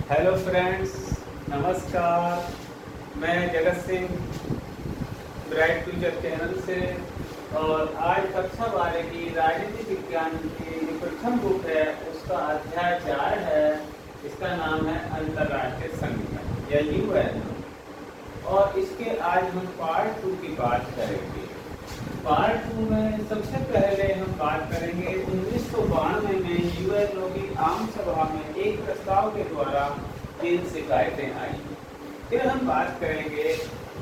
Hello friends, नमस्कार। मैं Jagat Singh bright future channel से, और आज कक्षा 12 की राजनीति विज्ञान की जो प्रथम बुक है उसका अध्याय 4 है। इसका नाम है अंतर्राष्ट्रीय संगठन या UN। और इसके आज हम पार्ट 2 की बात करेंगे। पार्ट 2 में सबसे पहले हम बात करेंगे 1992 में UN की आम सभा में एक प्रस्ताव के द्वारा 3 शिकायतें आई। फिर हम बात करेंगे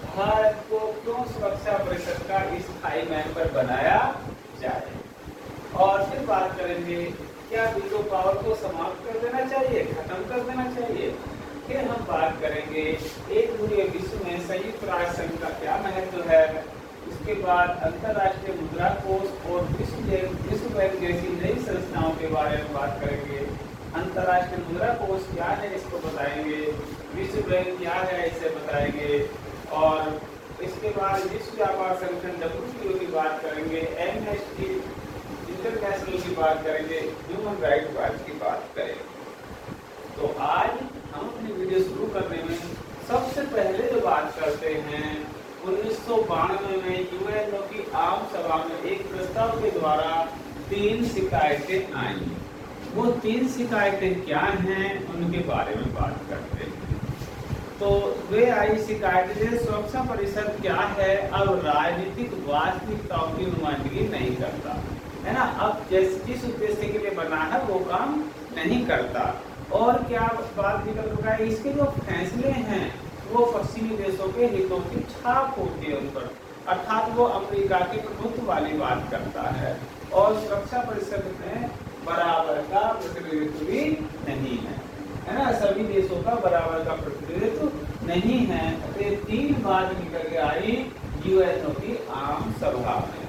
भारत को क्यों सुरक्षा परिषद का स्थायी मेंबर बनाया जाए, और फिर बात करेंगे क्या वीटो पावर को समाप्त कर देना चाहिए, खत्म कर देना चाहिए। फिर हम बात करेंगे एक पूरे विश्व में संयुक्त राष्ट्र संघ का क्या महत्व है। उसके बाद अंतर्राष्ट्रीय मुद्रा कोष और विश्व बैंक जैसी नई संस्थाओं के बारे में बात करेंगे। अंतर्राष्ट्रीय मुद्रा कोष क्या है इसको बताएंगे, विश्व बैंक क्या है इसे बताएंगे, और इसके बाद विश्व व्यापार संगठन WTO की बात करेंगे, एमनेस्टी इंटरनेशनल की बात करेंगे, ह्यूमन राइट वॉच की बात करेंगे। तो आज हम अपनी वीडियो शुरू करने में सबसे पहले जो बात करते हैं 1992 में UN की आम सभा में एक प्रस्ताव के द्वारा 3 शिकायतें आई। वो 3 शिकायतें क्या हैं उनके बारे में बात करते हैं। तो वे आई शिकायतें, सुरक्षा परिषद क्या है, अब राजनीतिक वास्तविकताओं की नुमाइंदगी नहीं करता है ना। अब जिस उद्देश्य के लिए बना है वो काम नहीं करता। और क्या बात निकल रहा है, इसके जो फैसले हैं वो पश्चिमी देशों के हितों की छाप होती है उन पर, अर्थात वो अमेरिका के प्रभुत्व वाली बात करता है। और सुरक्षा परिषद में बराबर का प्रतिनिधित्व भी नहीं है ना, सभी देशों का बराबर का प्रतिनिधित्व नहीं है। तो 3 बात निकल के आई UN की आम सभा में।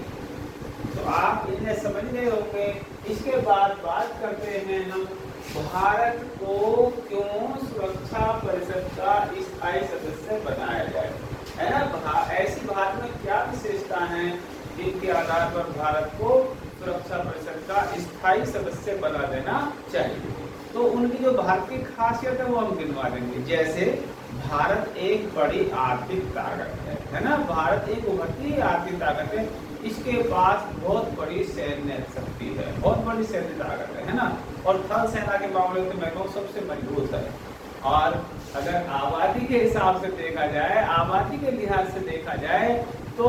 तो आप इन्हें समझ गए होंगे। इसके बाद बात करते हैं हम भारत को क्यों सुरक्षा परिषद का स्थायी सदस्य बनाया जाए, है ना। ऐसी भारत में क्या विशेषता है जिनके आधार पर भारत को सुरक्षा परिषद का स्थायी सदस्य बना देना चाहिए। तो उनकी जो भारत की खासियत है वो हम गिनवा देंगे। जैसे भारत एक बड़ी आर्थिक ताकत है ना। भारत एक उभरती आर्थिक ताकत है, इसके पास बहुत बड़ी सैन्य शक्ति है, बहुत बड़ी सैन्य ताकत है ना। और थल सेना के मामले में मैं कहूँ सबसे मजबूत है। और अगर आबादी के हिसाब से देखा जाए, आबादी के लिहाज से देखा जाए तो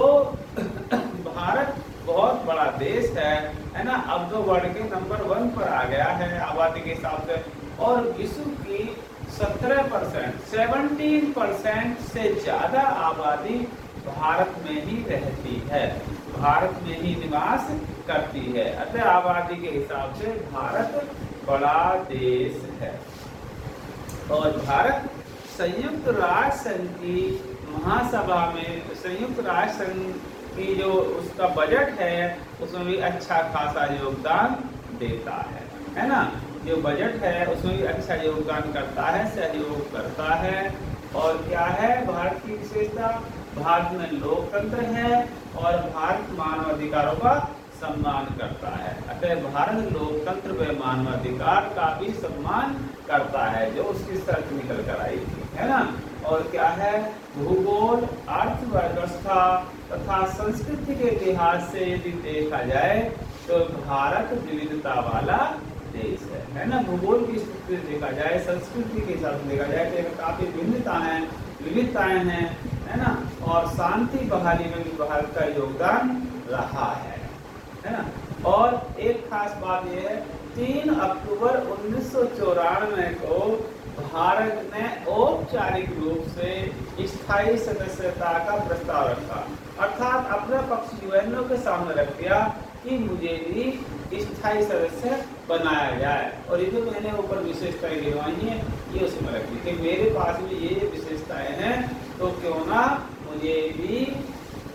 भारत बहुत बड़ा देश है ना। अब तो वर्ल्ड के नंबर 1 पर आ गया है आबादी के हिसाब से। और विश्व की 17% से ज्यादा आबादी भारत में ही रहती है, भारत में ही निवास करती है। अतः आबादी के हिसाब से भारत बड़ा देश है। और भारत संयुक्त राष्ट्र संघ की महासभा में, संयुक्त राष्ट्र संघ की जो उसका बजट है उसमें भी अच्छा खासा योगदान देता है ना। जो बजट है उसमें भी अच्छा योगदान करता है, सहयोग करता है। और क्या है भारत की विशेषता, भारत में लोकतंत्र है और भारत मानवाधिकारों का सम्मान करता है। अतः भारत लोकतंत्र व मानवाधिकार का भी सम्मान करता है, जो उसकी शर्त निकल कर आई थी, है ना। और क्या है, भूगोल, अर्थव्यवस्था तथा संस्कृति के लिहाज से यदि देखा जाए तो भारत विविधता वाला देश है ना। भूगोल की स्थिति से देखा जाए, संस्कृति के हिसाब से देखा जाए तो काफी विविधताएं हैं, है ना। और शांति बहाली में भी भारत का योगदान रहा है ना। और एक खास बात यह है, 3 अक्टूबर 1994 को भारत ने औपचारिक रूप से स्थायी सदस्यता का प्रस्ताव रखा, अर्थात अपना पक्ष UN के सामने रख दिया कि मुझे भी स्थायी सदस्य बनाया जाए। और ये जो मैंने ऊपर विशेषताएं गिनवाई हैं ये उसमें रखी कि मेरे पास भी ये विशेषताएं हैं, तो क्यों ना मुझे भी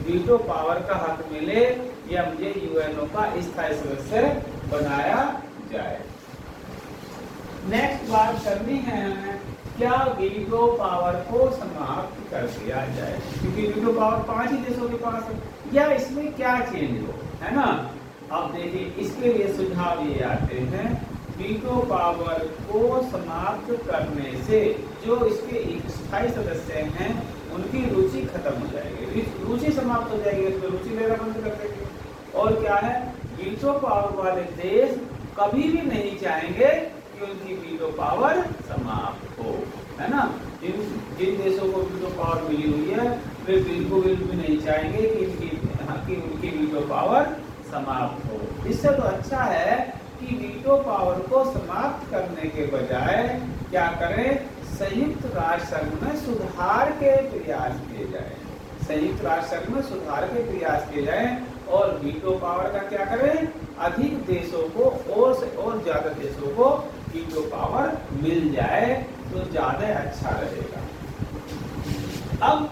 वीटो पावर का हक मिले या मुझे UN का स्थायी सदस्य बनाया जाए। नेक्स्ट बात करनी है हमें, क्या वीटो पावर को समाप्त कर दिया जाए, क्योंकि वीटो पावर 5 ही देशों के पास है, या इसमें क्या चेंज हो, है ना। अब देखिए इसके लिए सुझाव ये आते हैं वीटो पावर को समाप्त करने से जो इसके स्थायी सदस्य हैं उनकी रुचि खत्म हो जाएगी, रुचि समाप्त हो जाएगी, उसमें रुचि लेना बंद कर देंगे। और क्या है, वीटो पावर वाले देश कभी भी नहीं चाहेंगे कि उनकी वीटो पावर समाप्त हो, है ना। जिन देशों को वीटो पावर मिली हुई है वे बिल्कुल भी नहीं चाहेंगे कि उनकी वीटो पावर समाप्त हो। इससे तो अच्छा है कि वीटो पावर को समाप्त करने के बजाय क्या करें, संयुक्त राष्ट्र संघ में सुधार के प्रयास किए जाए, संयुक्त राष्ट्र संघ में सुधार के प्रयास किए जाए और वीटो पावर का क्या करें, अधिक देशों को और से और ज्यादा देशों को वीटो पावर मिल जाए तो ज्यादा अच्छा रहेगा। अब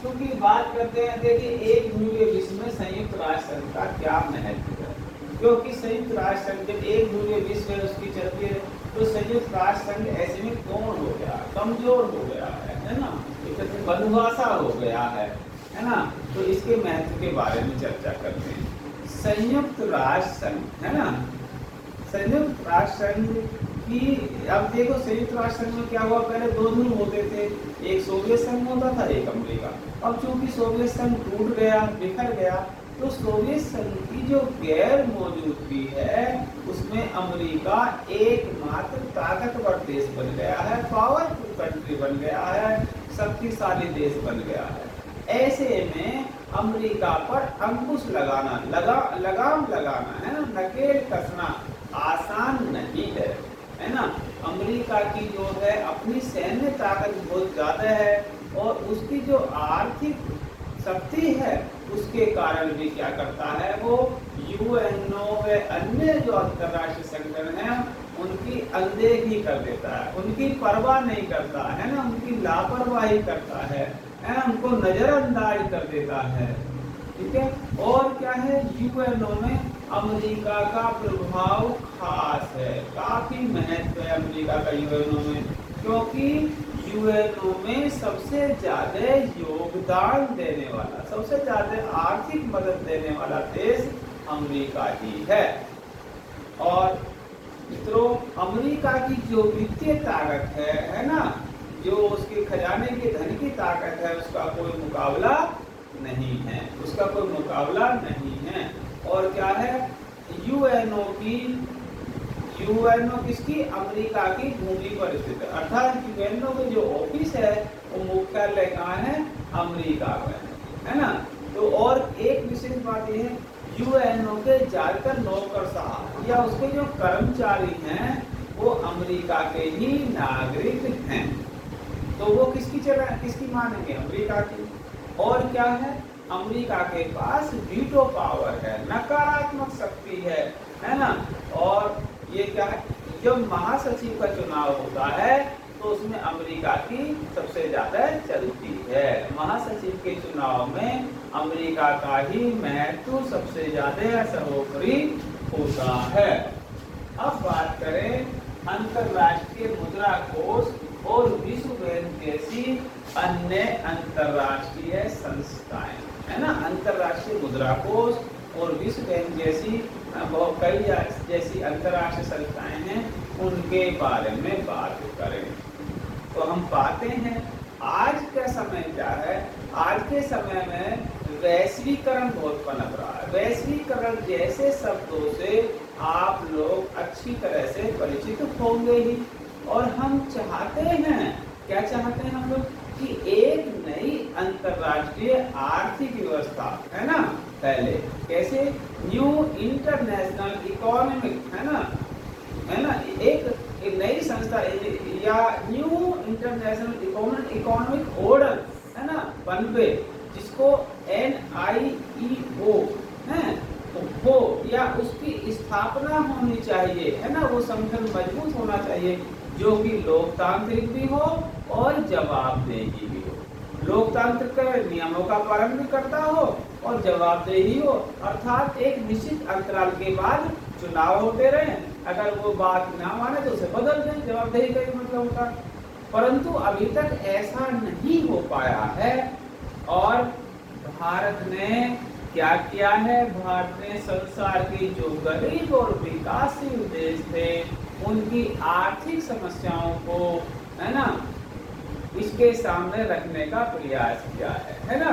क्योंकि बात करते हैं, देखिए एक ध्रुवीय विश्व में संयुक्त राष्ट्र संघ का क्या महत्व है, क्योंकि संयुक्त राष्ट्र संघ जब एक ध्रुवीय विश्व है उसकी चलती है तो संयुक्त राष्ट्र संघ ऐसे में कौन हो गया, कमजोर हो गया है ना, एक बंधुआसा हो गया है ना। तो इसके महत्व के बारे में चर्चा करते हैं। संयुक्त राष्ट्र संघ, है ना, संयुक्त राष्ट्र संघ की, अब देखो संयुक्त राष्ट्र संघ में क्या हुआ, पहले दो ध्रुव होते थे, एक सोवियत संघ होता था, एक अमेरिका। अब चूंकि सोवियत संघ टूट गया, बिखर गया, तो सोवियत संघ की जो गैर मौजूदगी है उसमें अमेरिका एकमात्र ताकतवर देश बन गया है, पावरफुल कंट्री बन गया है, शक्तिशाली देश बन गया है। ऐसे में अमेरिका पर अंकुश लगाना, लगाम लगाना, है ना, नकेल कसना आसान नहीं है ना। अमेरिका की जो है अपनी सैन्य ताकत बहुत ज्यादा है और उसकी जो आर्थिक शक्ति है उसके कारण भी क्या करता है, वो यूएनओ व अन्य जो अंतर्राष्ट्रीय संगठन है उनकी अनदेखी कर देता है, उनकी परवाह नहीं करता है ना, उनकी लापरवाही करता है ना, उनको नजरअंदाज कर देता है, ठीक है। और क्या है, यूएनओ में अमेरिका का प्रभाव खास है, काफी महत्व है अमेरिका का यूएनओ में, क्योंकि यूएनओ में सबसे ज्यादा योगदान देने वाला, सबसे ज्यादा आर्थिक मदद देने वाला देश अमेरिका ही है। और मित्रों, अमेरिका की जो वित्तीय ताकत है ना, जो उसके खजाने के धन की ताकत है, उसका कोई मुकाबला नहीं है, उसका कोई मुकाबला नहीं है। और क्या है, यूएनओ किसकी, अमेरिका की भूमि पर स्थित है, अर्थात यूएनओ के जो ऑफिस है वो मुख्यालय कहाँ है, अमेरिका में, है ना। तो और एक विशेष बात यह है, यूएनओ के ज्यादातर नौकरशाह या उसके जो कर्मचारी हैं वो अमेरिका के ही नागरिक हैं, तो वो किसकी मानेंगे, अमेरिका की। और क्या है, अमेरिका के पास वीटो पावर है, नकारात्मक शक्ति है ना। और ये क्या है, जब महासचिव का चुनाव होता है तो उसमें अमेरिका की सबसे ज्यादा चलती है, महासचिव के चुनाव में अमेरिका का ही महत्व सबसे ज्यादा सर्वोपरि होता है। अब बात करें अंतरराष्ट्रीय मुद्रा कोष और विश्व बैंक जैसी अन्य अंतरराष्ट्रीय संस्थाएं, है ना। अंतरराष्ट्रीय मुद्रा कोष और विश्व बैंक जैसी कई जैसी अंतरराष्ट्रीय संस्थाएं हैं, उनके बारे में बात करें तो हम पाते हैं आज का समय क्या है, आज के समय में वैश्वीकरण बहुत पनप रहा है। वैश्वीकरण जैसे शब्दों से आप लोग अच्छी तरह से परिचित होंगे ही, और हम चाहते हैं, क्या चाहते हैं हम लोग, कि एक नई अंतरराष्ट्रीय आर्थिक व्यवस्था, है ना, पहले कैसे, न्यू इंटरनेशनल इकोनॉमिक, है ना, एक नई संस्था या न्यू इंटरनेशनल इकोनॉमिक ऑर्डर, है ना, बनवे, जिसको NIEO है हो या उसकी स्थापना होनी चाहिए, है ना। वो संगठन मजबूत होना चाहिए जो कि लोकतांत्रिक भी हो और जवाबदेही भी हो, लोकतंत्र के नियमों का पालन भी करता हो और जवाबदेही हो, अर्थात एक निश्चित अंतराल के बाद चुनाव होते रहे, अगर वो बात ना माने तो उसे बदल दें, जवाबदेही का ही मतलब होता। परंतु अभी तक ऐसा नहीं हो पाया है और भारत ने क्या किया है, भारत ने संसार के जो गरीब और विकासशील देश थे उनकी आर्थिक समस्याओं को, है ना, इसके सामने रखने का प्रयास किया है ना,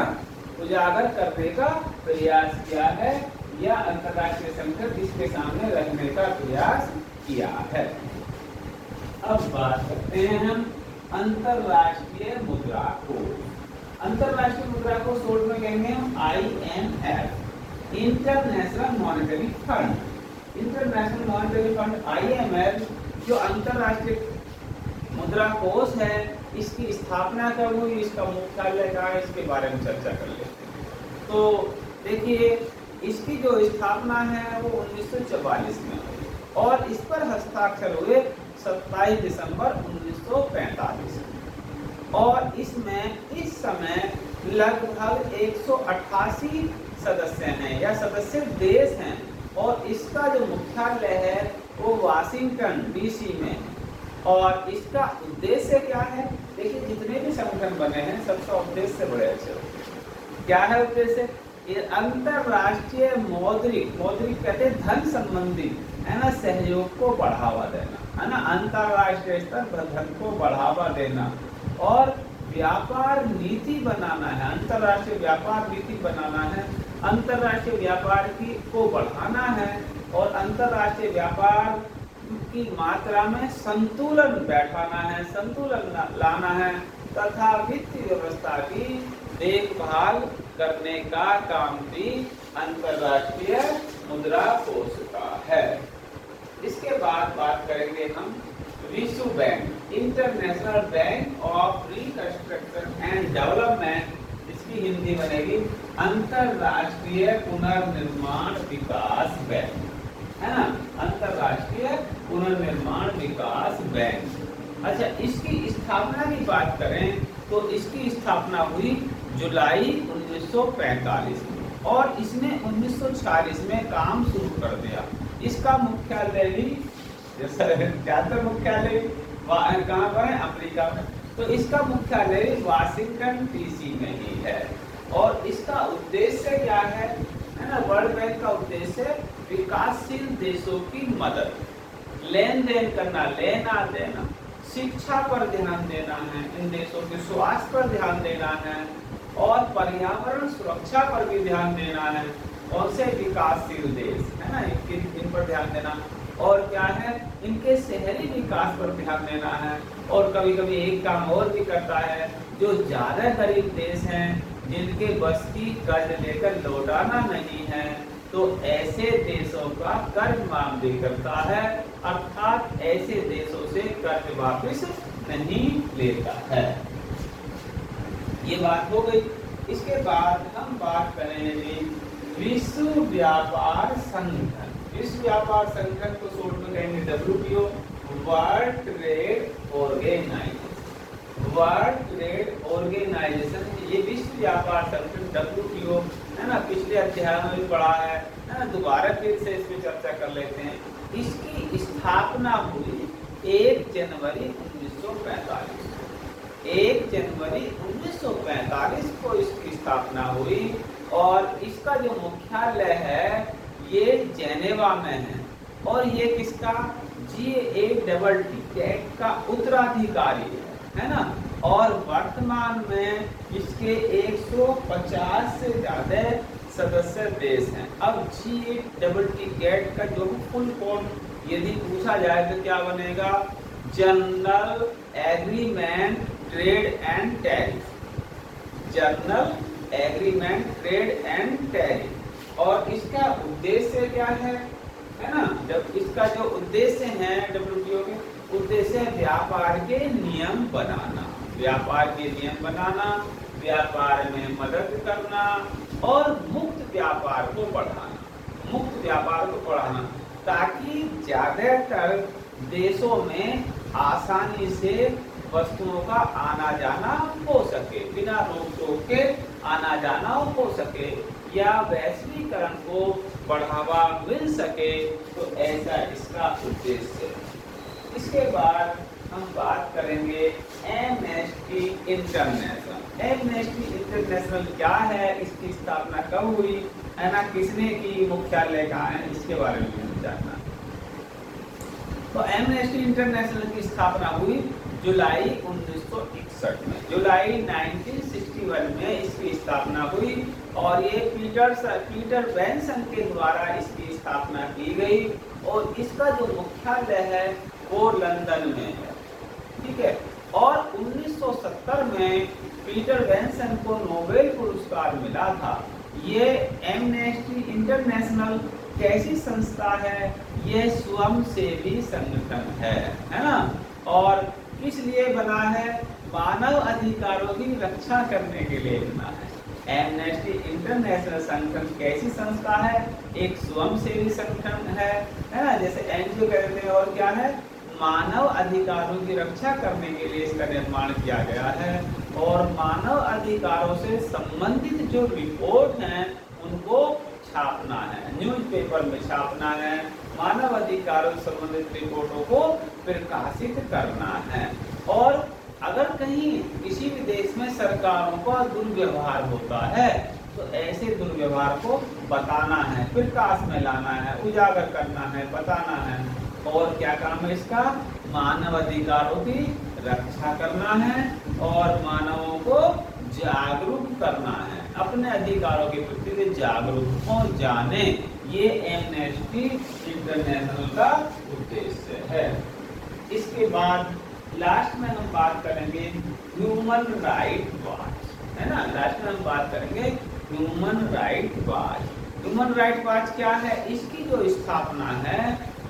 उजागर करने का प्रयास किया है, या अंतर्राष्ट्रीय संकट इसके सामने रखने का प्रयास किया है। अब बात करते हैं हम अंतर्राष्ट्रीय मुद्रा कोष। अंतर्राष्ट्रीय मुद्रा कोष शॉर्ट में कहेंगे हम IMF, international monetary fund. International monetary fund IMF जो अंतर्राष्ट्रीय मुद्रा कोष है, इसकी स्थापना कब हुई, इसका मुख्यालय कहाँ है, इसके बारे में चर्चा कर लेते हैं। तो देखिए, इसकी जो स्थापना है वो 1944 में हुई और इस पर हस्ताक्षर हुए 27 दिसंबर 1945 और इसमें इस समय लगभग 188 सदस्य हैं या सदस्य देश हैं और इसका जो मुख्यालय है वो वाशिंगटन DC में। और इसका उद्देश्य क्या है, देखिए जितने भी संगठन बने हैं सबका उद्देश्य बड़े अच्छे होते हैं। क्या है उद्देश्य, ये अंतरराष्ट्रीय मौद्रिक कहते हैं धन संबंधी, है ना, सहयोग को बढ़ावा देना, है ना, अंतरराष्ट्रीय स्तर पर धन को बढ़ावा देना और व्यापार नीति बनाना है, अंतरराष्ट्रीय व्यापार नीति बनाना है, अंतरराष्ट्रीय व्यापार को बढ़ाना है और अंतरराष्ट्रीय व्यापार की मात्रा में संतुलन बैठाना है, संतुलन लाना है तथा वित्तीय व्यवस्था की देखभाल करने का काम भी अंतरराष्ट्रीय मुद्रा कोष का है। इसके बाद बात करेंगे हम विश्व bank, international bank of reconstruction and development, इसकी हिंदी बनेगी अंतरराष्ट्रीय पुनर्निर्माण विकास बैंक, है ना, अंतरराष्ट्रीय पुनर्निर्माण विकास बैंक। अच्छा, इसकी स्थापना की बात करें तो इसकी स्थापना हुई जुलाई 1945 में और इसने 1946 में काम शुरू कर दिया। इसका मुख्यालय भी ज्यादातर मुख्यालय कहाँ पर है, अमेरिका में, तो इसका मुख्यालय वाशिंगटन DC में ही है और इसका उद्देश्य क्या है ना, वर्ल्ड बैंक का उद्देश्य विकासशील देशों की मदद, लेन देन करना, लेना देना, शिक्षा पर ध्यान देना है, इन देशों के स्वास्थ्य पर ध्यान देना है और पर्यावरण सुरक्षा पर भी ध्यान देना है और से विकासशील देश, है ना, इन पर ध्यान देना और क्या है, इनके शहरी विकास पर ध्यान देना है और कभी कभी एक काम और भी करता है, जो ज्यादा गरीब देश हैं जिनके बस की कर्ज लेकर लौटाना नहीं है तो ऐसे देशों का कर्ज माफ भी करता है, अर्थात ऐसे देशों से कर्ज वापस नहीं लेता है। ये बात हो गई। इसके बाद हम बात करेंगे विश्व व्यापार संगठन। विश्व व्यापार संगठन को शॉर्ट में कहेंगे WTO, world trade organisation. World trade organisation, ये विश्व व्यापार संगठन WTO, है ना, पिछले अध्याय में भी पढ़ा है ना, दोबारा फिर से इस पर चर्चा कर लेते हैं। इसकी स्थापना हुई 1 जनवरी 1945। 1 जनवरी 1945 को इसकी स्थापना हुई और इसका जो मुख्यालय है ये जेनेवा में है और ये किसका, GATT का उत्तराधिकारी है ना, और वर्तमान में इसके 150 से ज्यादा सदस्य देश हैं। अब GATT का जो फुल फॉर्म यदि पूछा जाए तो क्या बनेगा, general agreement trade and tariff, general agreement trade and tariff. और इसका उद्देश्य क्या है ना, जब इसका जो उद्देश्य है WTO के उद्देश्य व्यापार के नियम बनाना, व्यापार के नियम बनाना, व्यापार में मदद करना और मुक्त व्यापार को बढ़ाना, मुक्त व्यापार को बढ़ाना ताकि ज्यादातर देशों में आसानी से वस्तुओं का आना जाना हो सके, बिना रोक टोक के आना जाना हो सके या वैश्वीकरण को बढ़ावा मिल सके, तो ऐसा इसका उद्देश्य है। इसके बाद हम बात करेंगे एमनेस्टी इंटरनेशनल। एमनेस्टी इंटरनेशनल क्या है, इसकी स्थापना कब हुई, है ना, किसने की, मुख्यालय कहाँ है, इसके बारे में जानना। तो एमनेस्टी इंटरनेशनल की स्थापना हुई जुलाई 1961 में, जुलाई 1961 में इसकी स्थापना हुई और ये पीटर बेंसन के द्वारा इसकी स्थापना की गई और इसका जो मुख्यालय है वो लंदन में है, ठीक है। और 1970 में पीटर बेंसन को नोबेल पुरस्कार मिला था। ये एमनेस्टी इंटरनेशनल कैसी संस्था है? ये स्वयंसेवी संगठन है ना। और किस लिए बना है? मानव अधिकारों की रक्षा करने के लिए बना है। एमनेस्टी इंटरनेशनल संगठन कैसी संस्था है? एक स्वयंसेवी संगठन है ना, जैसे एनजीओ कहते हैं। और क्या है? मानव अधिकारों की रक्षा करने के लिए इसका निर्माण किया गया है और मानव अधिकारों से संबंधित जो रिपोर्ट हैं उनको छापना है, न्यूज़पेपर में छापना है, मानव अधिकारों से संबंधित रिपोर्टों को प्रकाशित करना है। और अगर कहीं किसी भी देश में सरकारों का दुर्व्यवहार होता है तो ऐसे दुर्व्यवहार को बताना है, प्रकाश में लाना है, उजागर करना है, बताना है। और क्या काम है इसका? मानव अधिकारों की रक्षा करना है और मानवों को जागरूक करना है, अपने अधिकारों के प्रति जागरूक हो जाने। ये एमनेस्टी इंटरनेशनल का उद्देश्य है। इसके बाद लास्ट में हम बात करेंगे ह्यूमन राइट वॉच, है ना। लास्ट में हम बात करेंगे human right watch. Human right watch क्या है? इसकी जो स्थापना है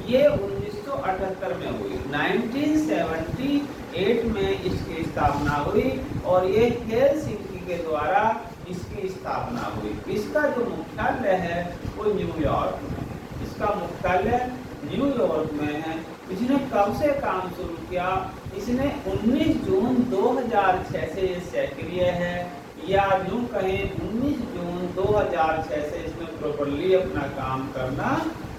ये 1978 में हुई, 1978 में इसकी स्थापना हुई और ये हेलसिंकी के द्वारा इसकी स्थापना हुई। इसका जो मुख्यालय है वो न्यूयॉर्क में, इसका मुख्यालय न्यूयॉर्क में है। इसने कब से काम शुरू किया? इसने 19 जून 2006 से सक्रिय है, या यूं कहें 19 जून 2006 से इसने प्रॉपर्ली अपना काम करना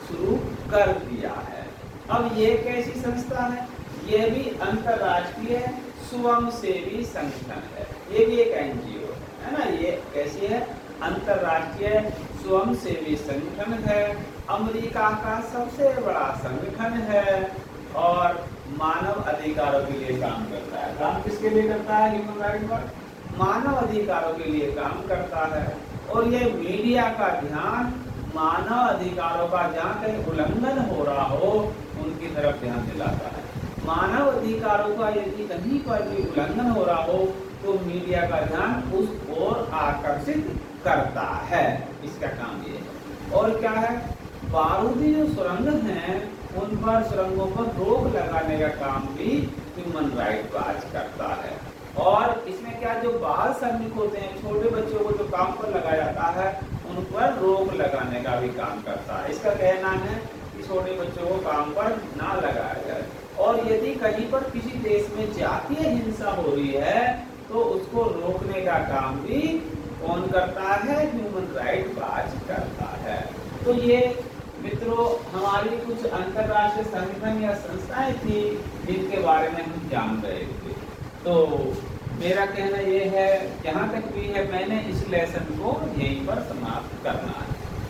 शुरू कर दिया है। अब ये कैसी संस्था है? ये भी अंतर्राष्ट्रीय स्वयंसेवी संगठन है, ये भी एक एनजीओ है ना। ये कैसी है? अंतर्राष्ट्रीय स्वयंसेवी संगठन है, अमेरिका का सबसे बड़ा संगठन है और मानव अधिकारों के लिए काम करता है। काम किसके लिए करता है? ह्यूमन राइट वॉच मानव अधिकारों के लिए काम करता है। और ये मीडिया का ध्यान मानव अधिकारों का जहाँ कहीं उल्लंघन हो रहा हो उनकी तरफ ध्यान दिलाता है। मानव अधिकारों का यदि कहीं पर भी उल्लंघन हो रहा हो तो मीडिया का ध्यान उस ओर आकर्षित करता है, इसका काम ये है। और क्या है? बारूदी जो सुरंग हैं उन पर, सुरंगों पर रोक लगाने का काम भी ह्यूमन राइट वॉच करता है। और इसमें क्या, जो बाल श्रमिक होते हैं, छोटे बच्चों को जो काम पर लगाया जाता है उन पर रोक लगाने का भी काम करता है। इसका कहना है कि छोटे बच्चों को काम पर ना लगाया जाए। और यदि कहीं पर किसी देश में जातीय हिंसा हो रही है तो उसको रोकने का काम भी कौन करता है? ह्यूमन राइट वॉच करता है। तो ये मित्रों हमारी कुछ अंतर्राष्ट्रीय संगठन या संस्थाएं थी जिनके बारे में हम जान रहे थे। तो मेरा कहना ये है, जहाँ तक भी है मैंने इस लेसन को यहीं पर समाप्त करना है,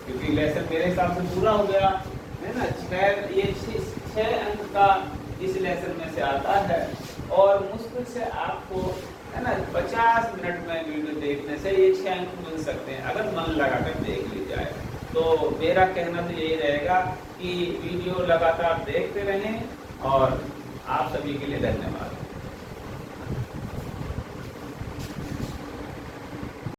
क्योंकि लेसन मेरे हिसाब से पूरा हो गया है ना। ये 6 अंक का इस लेसन में से आता है और मुश्किल से आपको है ना 50 मिनट में वीडियो देखने से ये 6 अंक मिल सकते हैं अगर मन लगाकर देख ली जाए। तो मेरा कहना तो यही रहेगा कि वीडियो लगातार देखते रहें और आप सभी के लिए धन्यवाद।